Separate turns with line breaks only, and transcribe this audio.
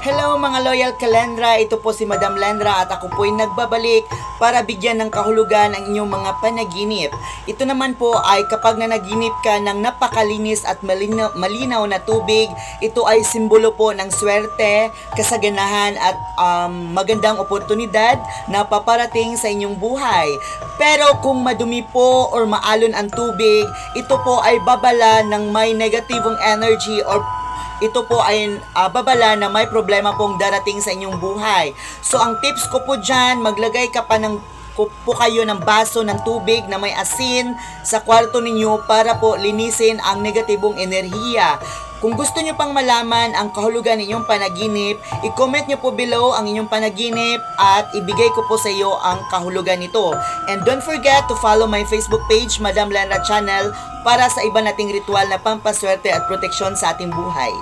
Hello mga loyal Kalendra, ito po si Madam Lendra at ako po ay nagbabalik para bigyan ng kahulugan ang inyong mga panaginip. Ito naman po ay kapag nanaginip ka ng napakalinis at malinaw na tubig, ito ay simbolo po ng swerte, kasaganahan at magandang oportunidad na paparating sa inyong buhay. Pero kung madumi po or maalon ang tubig, ito po ay babala ng may negatibong energy or ito po ay babala na may problema pong darating sa inyong buhay. So ang tips ko po dyan, maglagay ka pa ng po kayo ng baso ng tubig na may asin sa kwarto ninyo para po linisin ang negatibong enerhiya. Kung gusto nyo pang malaman ang kahulugan ng inyong panaginip, i-comment nyo po below ang inyong panaginip at ibigay ko po sa iyo ang kahulugan nito. And don't forget to follow my Facebook page, Madam Lendra Channel, para sa iba nating ritual na pampaswerte at proteksyon sa ating buhay.